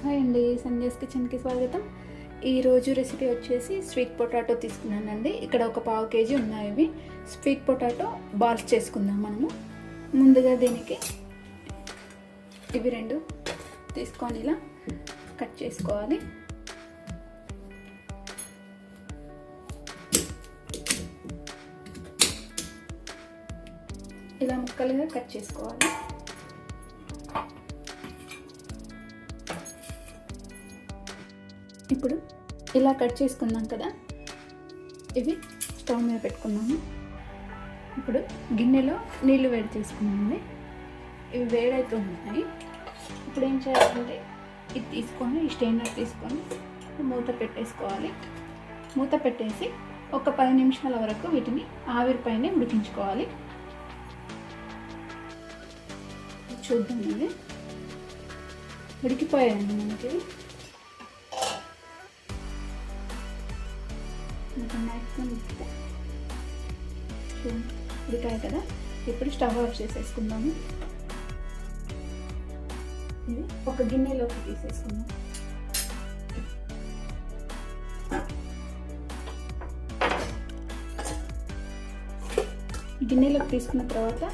Hi అండి, సంధ్యాస్ కిచెన్కి స్వాగతం. ఈరోజు రెసిపీ వచ్చేసి స్వీట్ పొటాటో తీసుకున్నానండి. ఇక్కడ ఒక పావు కేజీ ఉన్నాయి. ఇవి స్వీట్ పొటాటో బాల్స్ చేసుకుందాం మనము. ముందుగా దీనికి ఇవి రెండు తీసుకొని ఇలా కట్ చేసుకోవాలి. ఇలా ముక్కలుగా కట్ చేసుకోవాలి. ఇప్పుడు ఇలా కట్ చేసుకున్నాం కదా, ఇవి స్టవ్ మీద పెట్టుకున్నాము. ఇప్పుడు గిన్నెలో నీళ్లు వేడి చేసుకున్నామండి. ఇవి వేడైతే ఉన్నాయి. ఇప్పుడు ఏం చేయాలంటే ఇది తీసుకొని, ఈ స్టెయినర్ తీసుకొని మూత పెట్టేసుకోవాలి. మూత పెట్టేసి ఒక 10 నిమిషాల వరకు వీటిని ఆవిరిపైనే ఉడికించుకోవాలి. చూద్దాం, ఇది ఉడికిపోయాయండి మనకి. ఉడికాయి కదా, ఇప్పుడు స్టవ్ ఆఫ్ చేసేసుకుందాము. ఇది ఒక గిన్నెలోకి తీసేసుకుందాం. గిన్నెలోకి తీసుకున్న తర్వాత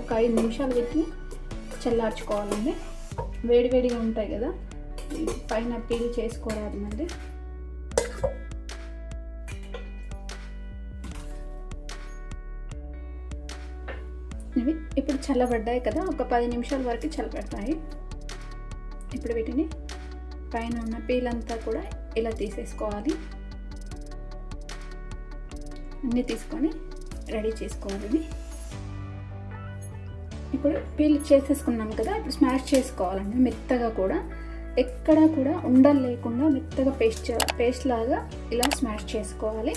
ఒక 5 నిమిషాలు వీటిని చల్లార్చుకోవాలండి. వేడివేడిగా ఉంటాయి కదా, పైన పీల్ చేసుకోరాదు మళ్ళీ. ఇవి ఇప్పుడు చల్లబడ్డాయి కదా, ఒక 10 నిమిషాల వరకు చల్లబడతాయి. ఇప్పుడు వీటిని పైన ఉన్న పీల్ అంతా కూడా ఇలా తీసేసుకోవాలి. అన్నీ తీసుకొని రెడీ చేసుకోవాలి. ఇప్పుడు పీల్ చేసేసుకున్నాం కదా, ఇప్పుడు స్మాష్ చేసుకోవాలండి మెత్తగా. కూడా ఎక్కడా కూడా ఉండలు లేకుండా మెత్తగా పేస్ట్ లాగా ఇలా స్మాష్ చేసుకోవాలి.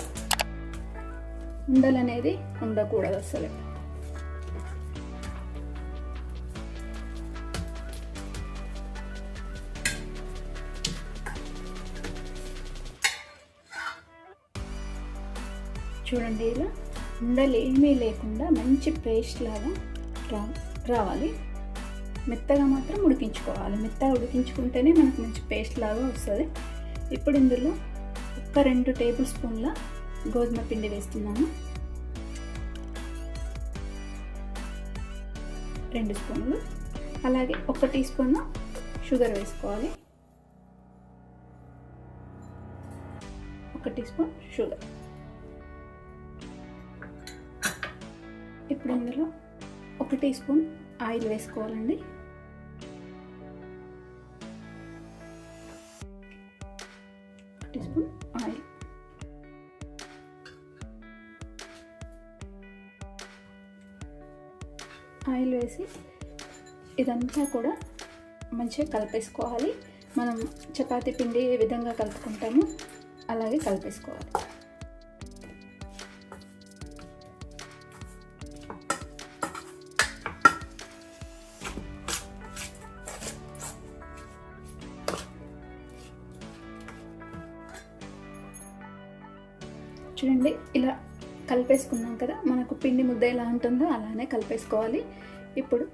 ఉండలు అనేది ఉండకూడదు అసలు. చూడండి, ఇలా ఉండలు ఏమీ లేకుండా మంచి పేస్ట్ లాగా రావాలి. మెత్తగా మాత్రం ఉడికించుకోవాలి. మెత్తగా ఉడికించుకుంటేనే మనకు మంచి పేస్ట్ లాగా వస్తుంది. ఇప్పుడు ఇందులో ఒక 2 టేబుల్ స్పూన్ల గోధుమ పిండి వేస్తున్నాను. 2 స్పూన్లు. అలాగే 1 టీ స్పూన్ షుగర్ వేసుకోవాలి. 1 టీ స్పూన్ షుగర్. ఇప్పుడు ఇందులో 1 టీ స్పూన్ ఆయిల్ వేసుకోవాలండి. Teaspoon oil. ఆయిల్ వేసి ఇదంతా కూడా మంచిగా కలిపేసుకోవాలి. మనం చపాతీ పిండి ఏ విధంగా కలుపుకుంటామో అలాగే కలిపేసుకోవాలి. చూడండి, ఇలా కలిపేసుకున్నాం కదా, మనకు పిండి ముద్ద ఎలా ఉంటుందో అలానే కలిపేసుకోవాలి. ఇప్పుడు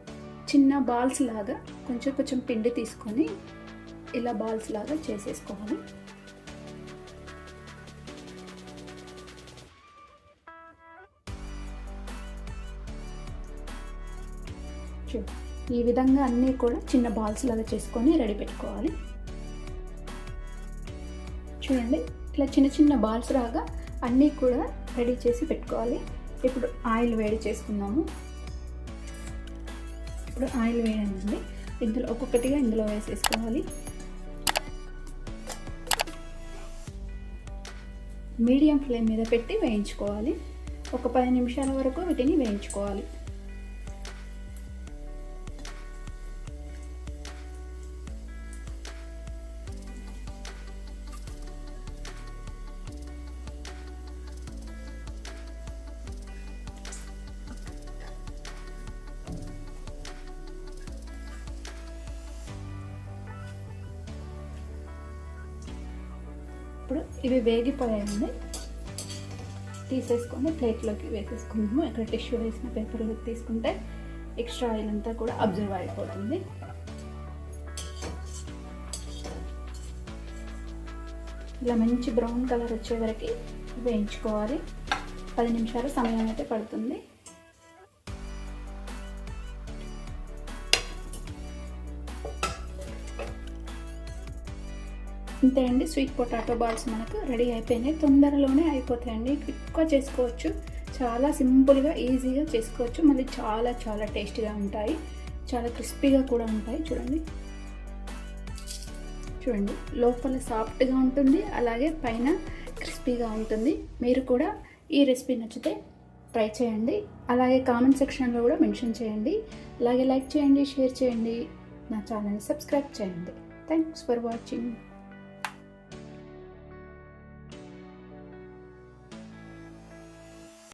చిన్న బాల్స్ లాగా కొంచెం పిండి తీసుకొని ఇలా బాల్స్ లాగా చేసేసుకోవాలి. ఈ విధంగా అన్నీ కూడా చిన్న బాల్స్ లాగా చేసుకొని రెడీ పెట్టుకోవాలి. చూడండి, ఇలా చిన్న బాల్స్ లాగా అన్నీ కూడా రెడీ చేసి పెట్టుకోవాలి. ఇప్పుడు ఆయిల్ వేడి చేసుకుందాము. ఇప్పుడు ఆయిల్ వేయండి. ఇందులో ఒక్కొక్కటిగా ఇందులో వేసేసుకోవాలి. మీడియం ఫ్లేమ్ మీద పెట్టి వేయించుకోవాలి. ఒక 10 నిమిషాల వరకు వీటిని వేయించుకోవాలి. ఇప్పుడు ఇవి వేగిపోయాయండి. తీసేసుకొని ప్లేట్లోకి వేసేసుకుందాము. ఇక్కడ టిష్యూ వేసిన పేపర్లోకి తీసుకుంటే ఎక్స్ట్రా ఆయిల్ అంతా కూడా అబ్జర్వ్ అయిపోతుంది. ఇలా మంచి బ్రౌన్ కలర్ వచ్చే వరకు వేయించుకోవాలి. 10 నిమిషాల సమయం అయితే పడుతుంది. ఇంతే అండి, స్వీట్ పొటాటో బాల్స్ మనకు రెడీ అయిపోయినాయి. తొందరలోనే అయిపోతాయండి, క్విక్గా చేసుకోవచ్చు. చాలా సింపుల్గా ఈజీగా చేసుకోవచ్చు. మళ్ళీ చాలా చాలా టేస్టీగా ఉంటాయి, చాలా క్రిస్పీగా కూడా ఉంటాయి. చూడండి లోపల సాఫ్ట్గా ఉంటుంది, అలాగే పైన క్రిస్పీగా ఉంటుంది. మీరు కూడా ఈ రెసిపీ నచ్చితే ట్రై చేయండి. అలాగే కామెంట్ సెక్షన్లో కూడా మెన్షన్ చేయండి. అలాగే లైక్ చేయండి, షేర్ చేయండి, నా ఛానల్ని సబ్స్క్రైబ్ చేయండి. Thanks for watching.